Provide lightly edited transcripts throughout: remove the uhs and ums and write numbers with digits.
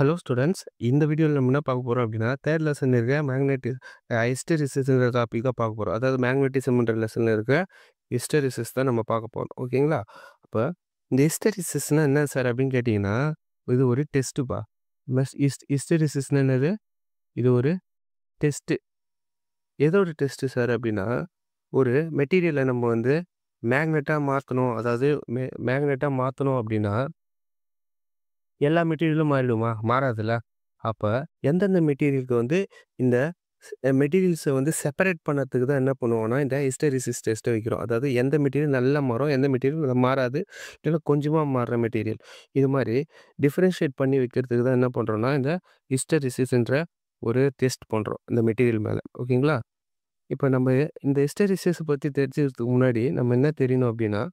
Hello students. இந்த வீடியோவில் நம்ம என்ன பார்க்க போகிறோம் அப்படின்னா, தேர்ட் லெசன் இருக்க ஹிஸ்டெரிசிஸ்ன்ற டாபிக் தான் பார்க்க போகிறோம். அதாவது மேக்னெட்டிசம்ன்ற லெசனில் இருக்க ஹிஸ்டெரிசிஸ் தான் நம்ம பார்க்க போகிறோம். ஓகேங்களா? அப்போ இந்த ஹிஸ்டெரிசிஸ்னால் என்ன சார் அப்படின்னு கேட்டிங்கன்னா, இது ஒரு டெஸ்ட்டுப்பா. ஹிஸ்டெரிசிஸ்னால் என்னது? இது ஒரு டெஸ்ட்டு. எதோட டெஸ்ட்டு சார் அப்படின்னா, ஒரு மெட்டீரியலை நம்ம வந்து மேக்னெட்டாக மாற்றணும். அதாவது மேக்னெட்டாக மாற்றணும் அப்படின்னா எல்லா மெட்டீரியலும் மாறிடுமா? மாறாதுல்ல. அப்ப எந்தெந்த மெட்டீரியலுக்கு வந்து இந்த மெட்டீரியல்ஸை வந்து செப்பரேட் பண்ணதுக்கு தான் என்ன பண்ணுவோம்னா, இந்த ஹிஸ்டெரிசிஸ் டெஸ்ட்டை வைக்கிறோம். அதாவது எந்த மெட்டீரியல் நல்லா மாறும், எந்த மெட்டீரியல் மாறாது, இல்லைன்னா கொஞ்சமாக மாறுற மெட்டீரியல். இது மாதிரி டிஃபரன்ஷியேட் பண்ணி வைக்கிறதுக்கு தான் என்ன பண்ணுறோம்னா, இந்த ஹிஸ்டெரிசிஸ்ன்ற ஒரு டெஸ்ட் பண்ணுறோம் இந்த மெட்டீரியல் மேலே. ஓகேங்களா? இப்போ நம்ம இந்த ஹிஸ்டெரிசிஸ் பற்றி தெரிஞ்சுக்கிறதுக்கு முன்னாடி நம்ம என்ன தெரியணும் அப்படின்னா,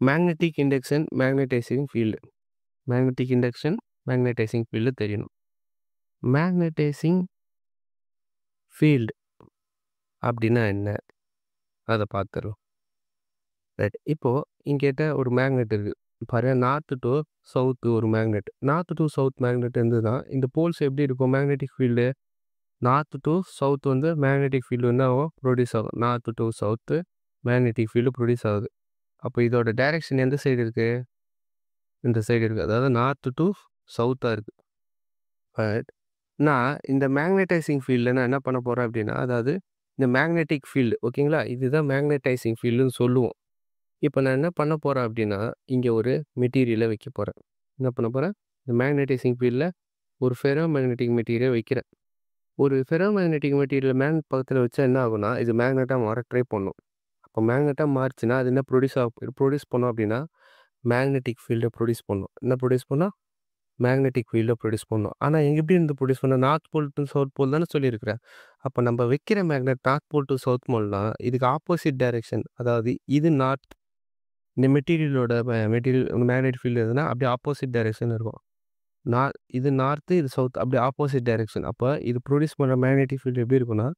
magnetic induction, magnetising field. Magnetic induction, magnetising field தெரியணும். மேக்னடைசிங் ஃபீல்டு அப்படின்னா என்ன? அதை பார்த்துருவோம். ரைட். இப்போது இங்கேட்ட ஒரு மேக்னெட் இருக்குது. பாரு, நார்த்து டு சவுத்து ஒரு magnet. North to south magnet இருந்ததுன்னா இந்த போல்ஸ் எப்படி இருக்கும்? Magnetic field north to south வந்து மேக்னெட்டிக் ஃபீல்டு என்ன ஆகும்? ப்ரொடியூஸ் ஆகும். North to south magnetic field produce ஆகுது. அப்போ இதோட டைரெக்ஷன் எந்த சைடு இருக்குது? இந்த சைடு இருக்குது. அதாவது நார்த்து டு சவுத்தாக இருக்குது. பட் நான் இந்த மேக்னடைசிங் ஃபீல்டில் நான் என்ன பண்ண போகிறேன் அப்படின்னா, அதாவது இந்த மேக்னெட்டிக் ஃபீல்டு, ஓகேங்களா? இதுதான் மேக்னடைசிங் ஃபீல்டுன்னு சொல்லுவோம். இப்போ நான் என்ன பண்ண போகிறேன் அப்படின்னா, இங்கே ஒரு மெட்டீரியலை வைக்க போகிறேன். என்ன பண்ண போகிறேன்? இந்த மேக்னடைசிங் ஃபீல்டில் ஒரு ஃபெரோ மேக்னெட்டிக் மெட்டீரியல் வைக்கிறேன். ஒரு ஃபெரோ மேக்னெட்டிக் மெட்டீரியல் மேக்னெட் பக்கத்தில் வச்சா என்ன ஆகும்னா, இது மேக்னெட்டாக மாற ட்ரை பண்ணும். அப்போ மேக்னெட்டாக மாறுச்சுன்னா அது என்ன ப்ரொடியூஸ் பண்ணும் அப்படின்னா, மேக்னெட்டிக் ஃபீல்டை ப்ரொடியூஸ் பண்ணும். என்ன ப்ரொடியூஸ் பண்ணால்? மேக்னெட்டிக் ஃபீல்டை ப்ரொடியூஸ் பண்ணும். ஆனால் எப்படி இருந்து ப்ரொடியூஸ் பண்ண? North pole to south pole தானே சொல்லியிருக்கிறேன். அப்போ நம்ம வைக்கிற magnet north pole to south போல்னா இதுக்கு ஆப்போசிட் டைரெக்ஷன். அதாவது இது நார்த், இந்த மெட்டீரியலோட மேக்னெட்டிக் ஃபீல்டு எதுனா அப்படியே ஆப்போசிட் டைரெக்ஷன் இருக்கும். இது நார்த்து, இது சவுத், அப்படி ஆப்போசிட் டைரெக்ஷன். அப்போ இது ப்ரொடியூஸ் பண்ணுற மேக்னெட்டிக் ஃபீல்டு எப்படி இருக்குன்னா,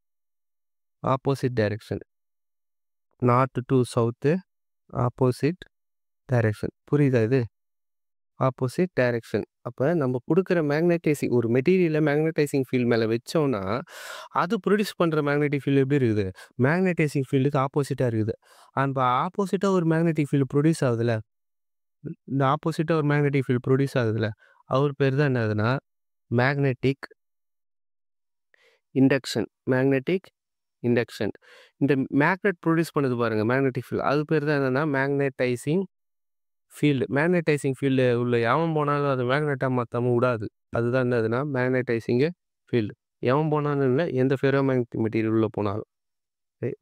opposite direction. North to south opposite direction. புரியுதா இது? Opposite direction. அப்போ நம்ம கொடுக்குற ஒரு மெட்டீரியலை மேக்னடைசிங் ஃபீல்டு மேலே வச்சோம்னா, அது ப்ரொடியூஸ் பண்ணுற மேக்னெட்டிக் ஃபீல்டு எப்படி இருக்குது? மேக்னடைசிங் ஃபீல்டுக்கு ஆப்போசிட்டாக இருக்குது. அந்த ஆப்போசிட்டாக ஒரு மேக்னெட்டிக் ஃபீல்டு ப்ரொடியூஸ் ஆகுதுல்ல, இந்த ஆப்போசிட்டாக ஒரு மேக்னெட்டிக் ஃபீல்டு ப்ரொடியூஸ் ஆகுதுல்ல, அவர் பேர் தான் என்னதுன்னா மேக்னெட்டிக் இண்டக்ஷன். Magnetic induction. இந்த மேக்னெட் ப்ரொடியூஸ் பண்ணுது பாருங்கள் மேக்னெட்டிக் ஃபீல்டு, அது பேர் தான் என்னென்னா மேக்னடைசிங் ஃபீல்டு. மேக்னடைசிங் ஃபீல்டு உள்ள எவன் போனாலும் அது மேக்னெட்டாக மாற்றாமல் விடாது. அதுதான் என்னதுன்னா மேக்னடைசிங்கு ஃபீல்டு. எவன் போனாலும் இல்லை, எந்த ஃபெரோ மேக்னெட்டிக் மெட்டீரியல் உள்ளே போனாலும்.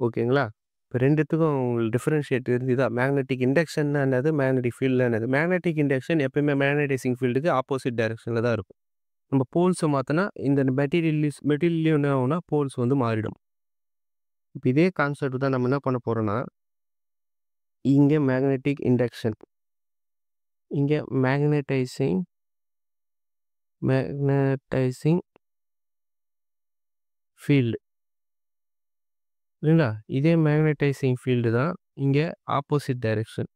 ஓகேங்களா? இப்போ ரெண்டுத்துக்கும் உங்களுக்கு டிஃபரன்ஷியேட் தெரிஞ்சுதா? மேக்னெட்டிக் இண்டக்ஷன்னா என்னது, மேக்னெட்டிக் ஃபீல்டு என்னது? மேக்னெட்டிக் இண்டக்ஷன் எப்பயுமே மேக்னடைசிங் ஃபீல்டுக்கு ஆப்போசிட் டைரெக்ஷனில் தான் இருக்கும். நம்ம போல்ஸை மாற்றினா இந்த மெட்டீரியல்லையும் என்ன ஆகும்னா போல்ஸ் வந்து மாறிடும். இப்போ இதே கான்செப்ட் தான் நம்ம என்ன பண்ண போகிறோன்னா, இங்கே மேக்னெட்டிக் இண்டக்ஷன், இங்கே மேக்னடைசிங் ஃபீல்டு, இல்லைங்களா? இதே மேக்னடைசிங் ஃபீல்டு தான் இங்கே ஆப்போசிட் டைரெக்ஷன்.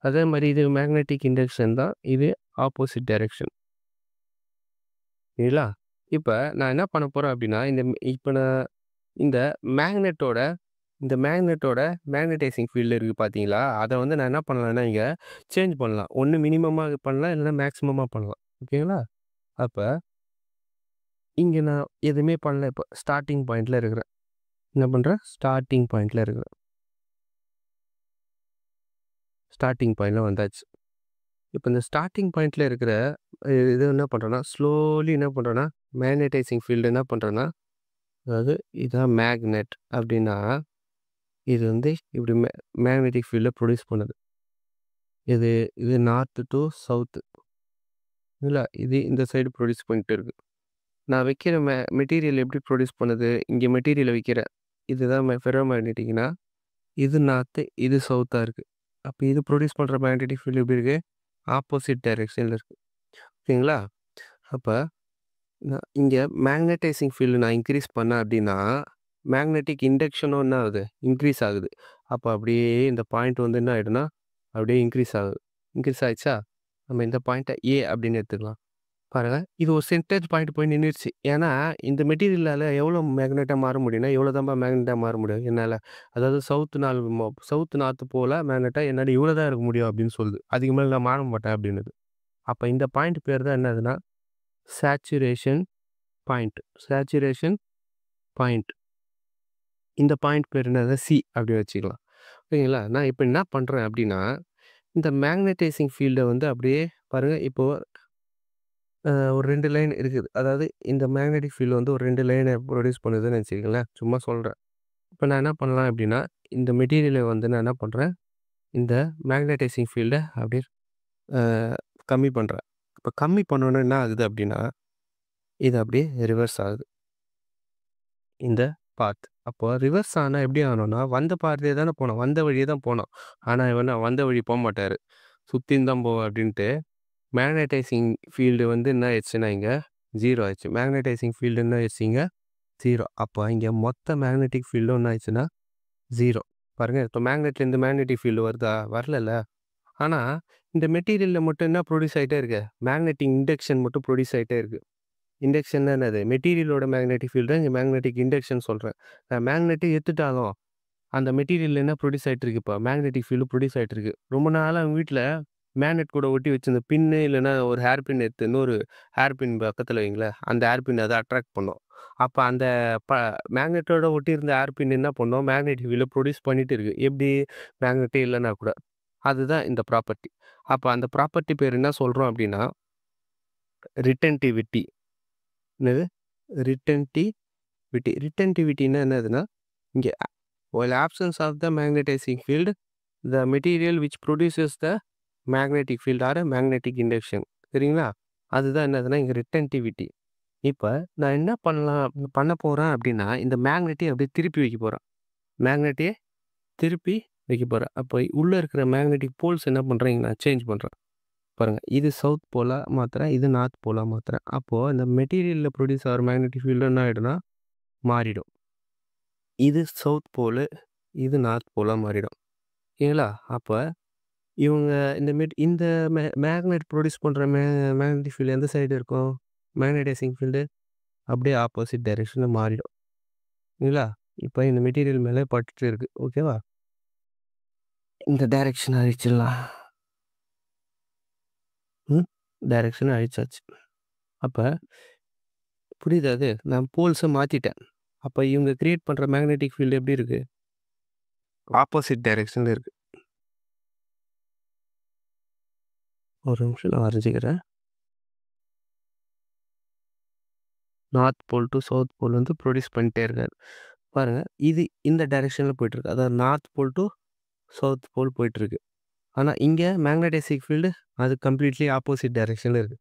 அதே மாதிரி இது மேக்னெட்டிக் இண்டக்ஷன் தான், இது ஆப்போசிட் டைரெக்ஷன். சரிங்களா? இப்போ நான் என்ன பண்ண போகிறேன் அப்படின்னா, இப்போ நான் இந்த மேக்னெட்டோட மேக்னடைசிங் ஃபீல்டு இருக்குது பார்த்தீங்களா? அதை வந்து நான் என்ன பண்ணலான்னா இங்கே சேஞ்ச் பண்ணலாம். ஒன்று மினிமமாக பண்ணலாம், இல்லைன்னா மேக்ஸிமமாக பண்ணலாம். ஓகேங்களா? அப்போ இங்கே நான் எதுவுமே பண்ணல. இப்போ ஸ்டார்டிங் பாயிண்டில் இருக்கிறேன். என்ன பண்ணுறேன்? ஸ்டார்டிங் பாயிண்டில் வந்தாச்சு. இப்போ இந்த ஸ்டார்டிங் பாயிண்டில் இருக்கிற இது என்ன பண்ணுறேன்னா, ஸ்லோலி என்ன பண்ணுறேன்னா, மேக்னடைசிங் ஃபீல்டு என்ன பண்ணுறேன்னா, அதாவது இதான் மேக்னெட் அப்படின்னா, இது வந்து இப்படி மேக்னெட்டிக் ஃபீல்டை ப்ரொடியூஸ் பண்ணுது. இது நார்த்து டு சவுத்து, இல்லை இது இந்த சைடு ப்ரொடியூஸ் பண்ணிட்டு இருக்கு. நான் வைக்கிற மெட்டீரியல் எப்படி ப்ரொடியூஸ் பண்ணுது? இங்கே மெட்டீரியலை வைக்கிறேன். இதுதான் ஃபெரோ மேக்னெட்டிக்னா, இது நார்த்து, இது சவுத்தாக இருக்குது. அப்போ இது ப்ரொடியூஸ் பண்ணுற மேக்னெட்டிக் ஃபீல்டு எப்படி இருக்குது? ஆப்போசிட் டைரெக்ஷனில் இருக்குது. ஓகேங்களா? அப்போ இங்கே மேக்னடைசிங் ஃபீல்டு நான் இன்க்ரீஸ் பண்ணேன் அப்படின்னா, மேக்னெட்டிக் இண்டக்ஷனும் என்ன ஆகுது? இன்க்ரீஸ் ஆகுது. அப்போ அப்படியே இந்த பாயிண்ட் வந்து என்ன ஆகிடும்னா, அப்படியே இன்க்ரீஸ் ஆகுது. இன்க்ரீஸ் ஆகிடுச்சா? நம்ம இந்த பாயிண்ட்ட ஏ அப்படின்னு எடுத்துக்கலாம். பாருங்க. இது ஒரு சென்டர் பாயிண்ட் போய் நின்னுருச்சு. ஏன்னா, இந்த மெட்டீரியலால எவ்வளோ மேக்னெட்டா மாற முடியும்னா, இவ்வளோ தான்பா மேக்னெட்டா மாற முடியும் என்னால. அதாவது சவுத் நார்த் போல மேக்னெட்டா என்னால இவ்வளோ தான் இருக்க முடியும் அப்படின்னு சொல்லுது. அதுக்கு மேல நான் மாற மாட்டேன் அப்படின்னுது. அப்ப இந்த பாயிண்ட் பேர் தான் என்னதுன்னா, சேச்சுரேஷன் பாயிண்ட். Saturation point. இந்த பாயிண்ட் பேர் என்னது சி அப்படி வச்சுக்கலாம். ஓகேங்களா? நான் இப்ப என்ன பண்றேன் அப்படின்னா, இந்த மேக்னடைசிங் ஃபீல்ட வந்து அப்படியே பாருங்க இப்போ ஒரு 2 லைன் இருக்குது. அதாவது இந்த மேக்னெட்டிக் ஃபீல்டு வந்து ஒரு 2 லைன ப்ரொடியூஸ் பண்ணுதுன்னு வச்சுக்கங்களேன். சும்மா சொல்றேன். இப்ப நான் என்ன பண்ணலாம் அப்டின்னா, இந்த மெட்டீரியல வந்து நான் என்ன பண்றேன், இந்த மேக்னடைசிங் ஃபீல்ட அப்படியே அ கம்மி பண்றேன். இப்ப கம்மி பண்ணோனே என்ன ஆகுது அப்டின்னா, இது அப்படியே ரிவர்ஸ் ஆகுது. இந்த பாத். அப்போ ரிவர்ஸ் ஆனா எப்படி ஆகணும்னா, வந்த பாதையே தானே போனோம். வந்த வழியே தான் போனோம். ஆனா இவன் வந்த வழி போமாட்டாரு. சுத்தின்னு தான் போவேன் அப்டின்ட்டு மேக்னடைசிங் ஃபீல்டு வந்து என்ன ஆயிடுச்சுன்னா இங்க 0 ஆயிடுச்சு. மேக்னடைசிங் ஃபீல்டு என்ன ஆயிடுச்சு இங்க 0. அப்போ இங்க மொத்த மேக்னெட்டிக் ஃபீல்டும் என்ன ஆயிடுச்சுன்னா 0. பாருங்க இப்போ மேக்னெட்லேருந்து மேக்னெட்டிக் ஃபீல்டு வருதா? வரலல்ல. ஆனா இந்த மெட்டீரியல்ல மட்டும் என்ன ப்ரொடியூஸ் ஆயிட்டே இருக்கு? மேக்னெட்டிக் இண்டக்ஷன் மட்டும் ப்ரொடியூஸ் ஆயிட்டே இருக்கு. இண்டக்ஷன்னா என்னது? மெட்டீரியலோட மேக்னெட்டிக் ஃபீல்டு தான் இங்க மேக்னெட்டிக் இண்டக்ஷன் சொல்றேன். நான் மேக்னெட்ட எடுத்துட்டாலும் அந்த மெட்டீரியல்ல என்ன ப்ரொடியூஸ் ஆயிட்டு இருக்கு இப்போ? மேக்னெட்டிக் ஃபீல்டு ப்ரொடியூஸ் ஆயிட்டு இருக்கு. ரொம்ப நாளா அவங்க வீட்ல மேக்னெட் கூட ஒட்டி வச்சிருந்த பின்னு இல்லன்னா ஒரு ஹேர் பின் எடுத்து இன்னொரு ஹேர் பின் பக்கத்துல வைங்களேன். அந்த ஹேர் பின் அத அட்ராக்ட் பண்ணும். அப்ப அந்த ப மேக்னெட்டோட ஒட்டியிருந்த ஹேர் பின் என்ன பண்ணும்? மேக்னெட்டிக் ஃபீல்ட ப்ரொடியூஸ் பண்ணிட்டு இருக்கு. எப்படி? மேக்னெட்டே இல்லன்னா கூட. அதுதான் இந்த ப்ராப்பர்ட்டி. அப்ப அந்த ப்ராப்பர்ட்டி பேர் என்ன சொல்றோம் அப்படின்னா, ரிட்டன்டிவிட்டி. என்னது? ரிட்டன்டிவிட்டி. ரிட்டன்டிவிட்டின்னா என்னதுன்னா, இங்க while absence of the magnetizing field, the material which produces the magnetic field or a magnetic induction. சரிங்களா? அதுதான் என்னதுன்னா, இங்க ரிட்டன்டிவிட்டி. இப்ப நான் என்ன பண்ண போறேன் அப்படின்னா, இந்த மேக்னெட்டை அப்படியே திருப்பி வைக்க போறேன். மேக்னெட்டையே திருப்பி வைக்க போறேன். அப்ப உள்ள இருக்கிற மேக்னெட்டிக் போல்ஸ் என்ன பண்றேன், இங்க நான் சேஞ்ச் பண்றேன். பாருங்க. இது சவுத் போலா மாத்துறேன். இது நார்த் போலா மாத்துறேன். அப்போ இந்த மெட்டீரியல்ல ப்ரொடியூஸ் ஆகுற மேக்னெட்டிக் ஃபீல்டு என்ன ஆயிடும்னா, மாறிடும். இது சவுத் போலு, இது நார்த் போலா மாறிடும். ஓகேங்களா? அப்ப இவங்க இந்த மேக்னெட் ப்ரொடியூஸ் பண்ற மேக்னெட்டிக் ஃபீல்டு எந்த சைடு இருக்கும்? மேக்னடைசிங் ஃபீல்டு அப்படியே ஆப்போசிட் டைரக்ஷன்ல மாறிடும். இல்லைங்களா? இப்ப இந்த மெட்டீரியல் மேல பட்டுட்டு இருக்கு. ஓகேவா? இந்த டைரக்ஷன் அழிச்சிடலாம். டைரக்ஷன் அழிச்சாச்சு. அப்ப புரியுதா அது? நான் போல்ஸ மாத்திட்டேன். அப்ப இவங்க கிரியேட் பண்ற மேக்னெட்டிக் ஃபீல்டு எப்படி இருக்கு? ஆப்போசிட் டைரக்ஷன்ல இருக்கு. ஒரு நிமிஷம் நான் வரைஞ்சுக்கிறேன். North pole to south pole வந்து ப்ரொடியூஸ் பண்ணிட்டே இருக்காரு. பாருங்க. இது இந்த டைரக்ஷன்ல போயிட்டு இருக்கு. அதாவது north pole to south pole போயிட்டு இருக்கு. ஆனா இங்க மேக்னடைசிங் ஃபீல்டு அது கம்ப்ளீட்லி ஆப்போசிட் டைரக்ஷன்ல இருக்கு.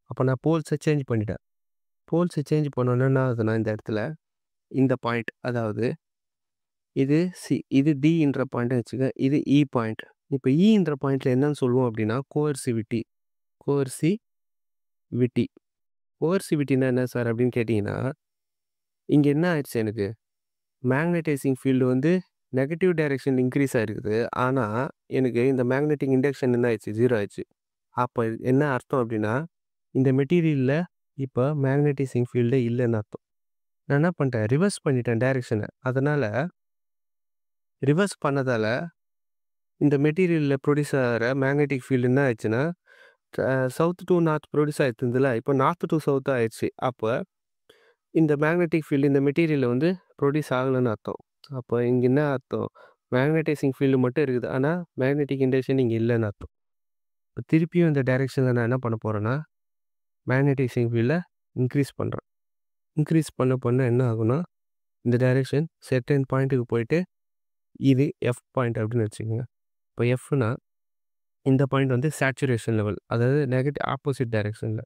அப்ப நான் போல்ஸ சேஞ்ச் பண்ணிட்டேன். போல்ஸ சேஞ்ச் பண்ணோனே என்ன ஆகுதுன்னா, இந்த இடத்துல இந்த பாயிண்ட் அதாவது இது இது டின்ற பாயிண்ட்னு வச்சுக்க. இது இ பாயிண்ட். இப்ப ஈன்ற பாயிண்ட்ல என்னன்னு சொல்லுவோம் அப்படின்னா, கோஎர்சிவிட்டி. கோஎர்சிவிட்டி. கோஎர்சிவிட்டின்னா என்ன சார் அப்படின்னு கேட்டீங்கன்னா, இங்க என்ன ஆயிடுச்சு எனக்கு? மேக்னடைசிங் ஃபீல்டு வந்து நெகட்டிவ் டைரக்ஷன் இன்க்ரீஸ் ஆயிருக்குது. ஆனா, எனக்கு இந்த மேக்னெட்டிக் இண்டக்ஷன் என்ன ஆயிடுச்சு? 0 ஆயிடுச்சு. அப்ப என்ன அர்த்தம் அப்படின்னா, இந்த மெட்டீரியல்ல இப்ப மேக்னடைசிங் ஃபீல்டே இல்லன்னு அர்த்தம். நான் என்ன பண்ணிட்டேன்? ரிவர்ஸ் பண்ணிட்டேன் டைரக்ஷன. அதனால ரிவர்ஸ் பண்ணதால இந்த மெட்டீரியல்ல ப்ரொடியூஸ் ஆகுற மேக்னெட்டிக் ஃபீல்டு என்ன ஆயிடுச்சுன்னா, சவுத் டூ நார்த் ப்ரொடியூஸ் ஆயிட்டு இருந்ததுல, இப்ப நார்த் டூ சவுத் ஆயிடுச்சு. அப்ப இந்த மேக்னெட்டிக் ஃபீல்டு இந்த மெட்டீரியல்ல வந்து ப்ரொடியூஸ் ஆகலன்னு அர்த்தம். அப்ப இங்க என்ன அர்த்தம்? மேக்னடைசிங் ஃபீல்டு மட்டும் இருக்குது. ஆனா, மேக்னெட்டிக் இண்டக்ஷன் இங்க இல்லன்னு அர்த்தம். இப்ப திருப்பியும் இந்த டைரக்ஷன்ல நான் என்ன பண்ண போறேன்னா, மேக்னடைசிங் ஃபீல்ட இன்க்ரீஸ் பண்றேன். இன்க்ரீஸ் பண்ண என்ன ஆகும்னா, இந்த டைரக்ஷன் செர்டைன் பாயிண்ட்டுக்கு போயிட்டு, இது எஃப் பாயிண்ட் அப்படின்னு வச்சுக்கோங்க. இப்போ எஃப்னா இந்த பாயிண்ட் வந்து சேச்சுரேஷன் லெவல். அதாவது ஆப்போசிட் டைரக்ஷன்ல.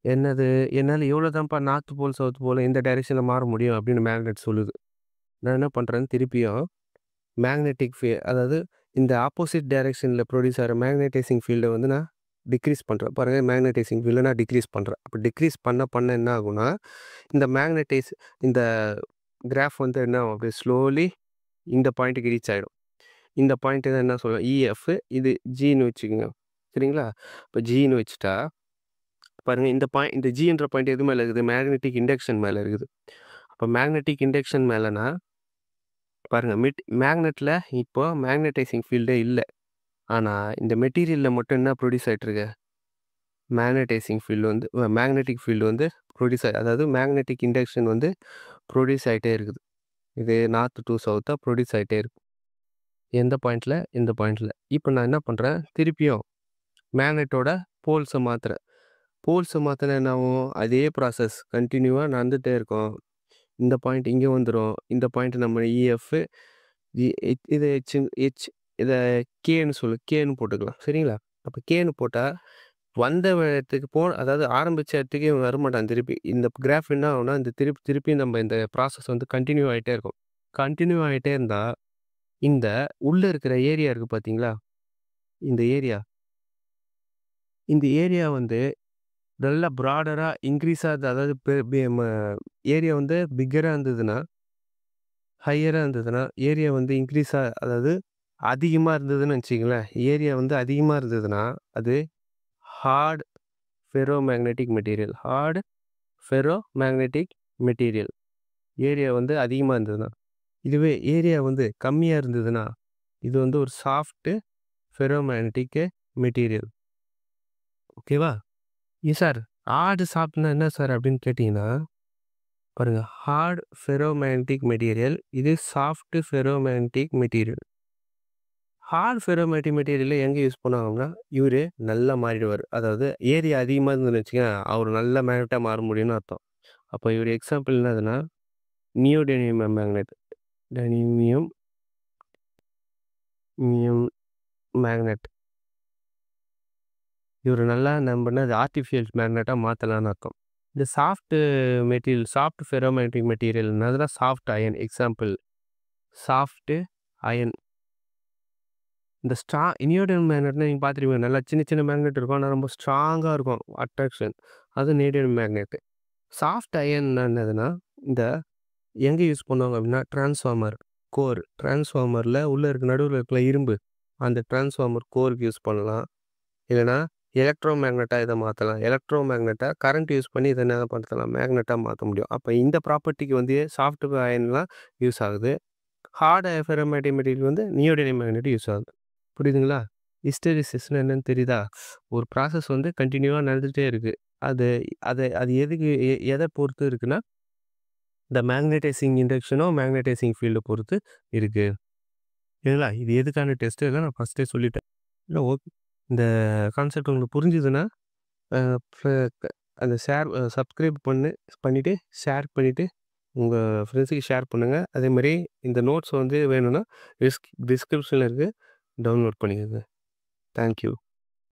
என்னது? என்னால எவ்வளோ தான்ப்பா நார்த் போல், சவுத் போல் இந்த டைரக்ஷன்ல மாற முடியும் அப்படின்னு மேக்னெட் சொல்லுது. நான் என்ன பண்றேன் திருப்பியும் அதாவது இந்த ஆப்போசிட் டைரக்ஷன்ல ப்ரொடியூஸ் ஆகிற மேக்னடைசிங் ஃபீல்ட வந்து நான் டிக்ரீஸ் பண்றேன். பாருங்க மேக்னடைசிங் ஃபீல்ட நான் டிக்ரீஸ் பண்றேன். அப்ப டிக்ரீஸ் பண்ண என்ன ஆகும்னா, இந்த இந்த கிராஃப் வந்து என்ன ஆகும்? அப்படியே ஸ்லோலி இந்த பாயிண்ட்டுக்கு ரீச் ஆயிடும். இந்த பாயிண்ட் என்ன சொல்லுவோம்? இஎஃப் இது ஜின்னு வச்சுக்கோங்க. சரிங்களா? இப்ப ஜின்னு வச்சுட்டா, பாருங்க இந்த ஜின்ற பாயிண்ட் எது மேல இருக்குது? மேக்னெட்டிக் இண்டக்ஷன் மேல இருக்குது. அப்ப மேக்னெட்டிக் இண்டக்ஷன் மேலனா, பாருங்க மேக்னெட்ல இப்போ மேக்னடைசிங் ஃபீல்டே இல்ல. ஆனா, இந்த மெட்டீரியல்ல மட்டும் என்ன ப்ரொடியூஸ் ஆயிட்டுருக்கு? மேக்னடைசிங் ஃபீல்டு வந்து மேக்னெட்டிக் ஃபீல்டு வந்து அதாவது மேக்னெட்டிக் இண்டக்ஷன் வந்து ப்ரொடியூஸ் ஆயிட்டே இருக்குது. இது நார்த் டூ சவுத்தா ப்ரொடியூஸ் ஆயிட்டே இருக்கு. எந்த பாயிண்ட்ல? இந்த பாயிண்ட்ல. இப்ப நான் என்ன பண்றேன்? திருப்பியும் மேக்னெட்டோட போல்ஸ மாத்துறேன். போல்ஸ மாத்துனா என்ன ஆகும்? அதே ப்ராசஸ் கன்டினியூவா நடந்துட்டே இருக்கும். இந்த பாயிண்ட் இங்க வந்துரும். இந்த பாயிண்ட் நம்ம இஎஃப் இது இத கேன்னு போட்டுக்கலாம். சரிங்களா? அப்ப கேன்னு போட்டா வந்த இடத்துக்கு அதாவது ஆரம்பிச்ச இடத்துக்கே இவன் வரமாட்டான் திருப்பி. இந்த கிராஃப் என்ன ஆகும்னா, இந்த திருப்பி நம்ம இந்த ப்ராசஸ் வந்து கன்டின்யூ ஆயிட்டே இருக்கும். கன்டின்யூ ஆயிட்டே இருந்தா, இந்த உள்ள இருக்கிற ஏரியா இருக்கு பார்த்தீங்களா? இந்த ஏரியா. இந்த ஏரியா வந்து நல்லா ப்ராடரா இன்கிரீஸ் ஆகுது. அதாவது பெ பெ ம ஏரியா வந்து பிக்கரா இருந்ததுன்னா, ஹையரா இருந்ததுன்னா, ஏரியா வந்து அதாவது அதிகமா இருந்ததுன்னு வச்சுக்கங்களேன். ஏரியா வந்து அதிகமா இருந்ததுன்னா, அது hard ferro magnetic material. Hard ferro magnetic material. Area வந்து அதிகமா இருந்ததுன்னா. இதுவே ஏரியா வந்து கம்மியா இருந்ததுன்னா, இது வந்து ஒரு சாஃப்ட் ஃபெரோ மேக்னெட்டிக் மெட்டீரியல். ஓகேவா? சார் ஹார்டு சாஃப்ட்னா என்ன சார் அப்படின்னு கேட்டீங்கன்னா, பாருங்க ஹார்ட் ஃபெரோ மேக்னெட்டிக் மெட்டீரியல். இது soft ferro magnetic material. Hard ferro magnetic மெட்டீரியல்ல எங்க யூஸ் பண்ணுவாங்கன்னா, இவரு நல்லா மாறிடுவாரு. அதாவது ஏரியா அதிகமா இருந்ததுன்னு வச்சுக்கோங்க, அவரு நல்ல மேக்னெட்டா மாற முடியும்னு அர்த்தம். அப்ப இவரு எக்ஸாம்பிள் என்னதுன்னா, நியோடைனமியம் மேக்னெட். டைனமியம் நியம் மேக்னெட். இவரு நல்லா நம்ம என்னது ஆர்டிஃபிஷியல் மேக்னெட்டா மாத்தலாம்னு அர்த்தம். இந்த சாஃப்ட் ஃபெரோ மேக்னெட்டிக் மெட்டீரியல் என்னதுன்னா, soft iron. Example soft iron. இந்த நியோடைன் மேக்னெட்னா நீங்க பார்த்துருப்பீங்க. நல்லா சின்ன சின்ன மேக்னெட் இருக்கும். ஆனா ரொம்ப ஸ்ட்ராங்கா இருக்கும் அட்ராக்ஷன். அது நியோடைன் மேக்னெட். சாஃப்ட் அயன்னா என்னதுன்னா, இந்த எங்க யூஸ் பண்ணுவாங்க அப்படின்னா, டிரான்ஸ்ஃபார்மர்ல உள்ள நடுவுல இருக்கிற இரும்பு. அந்த டிரான்ஸ்ஃபார்மர் கோருக்கு யூஸ் பண்ணலாம். இல்லைன்னா எலக்ட்ரோ மேக்னெட்டா இதை மாற்றலாம். எலக்ட்ரோ மேக்னெட்டா கரண்ட் யூஸ் பண்ணி இதை என்ன படுத்தலாம்? மேக்னெட்டா மாற்ற முடியும். அப்போ இந்த ப்ராப்பர்ட்டிக்கு வந்து சாஃப்ட் அயன்லாம் யூஸ் ஆகுது. ஹார்ட் ஃபெரோமேட்டிக் மெட்டீரியல் வந்து நியோடைனமிக் மேக்னெட் யூஸ் ஆகுது. புரியுதுங்களா? ஹிஸ்டெரிசிஸ்னா என்னன்னு தெரியுதா? ஒரு ப்ராசஸ் வந்து கண்டினியூவா நடந்துகிட்டே இருக்கு. அது அது எதுக்கு எதை பொறுத்து இருக்குன்னா, இந்த மேக்னடைசிங் இண்டக்ஷனோ மேக்னடைசிங் ஃபீல்டை பொறுத்து இருக்கு. சரிங்களா? இது எதுக்கான டெஸ்ட் நான் ஃபர்ஸ்ட்டே சொல்லிட்டேன். இல்லை ஓகே. இந்த கான்செப்ட் உங்களுக்கு புரிஞ்சுதுன்னா, ஃப அந்த சப்ஸ்கிரைப் பண்ணிவிட்டு ஷேர் பண்ணிவிட்டு உங்கள் ஃப்ரெண்ட்ஸுக்கு ஷேர் பண்ணுங்கள். அதேமாதிரி இந்த நோட்ஸ் வந்து வேணும்னா டிஸ்கிரிப்ஷனில் இருக்குது, டவுன்லோட் பண்ணிக்கோங்க. தேங்க்யூ.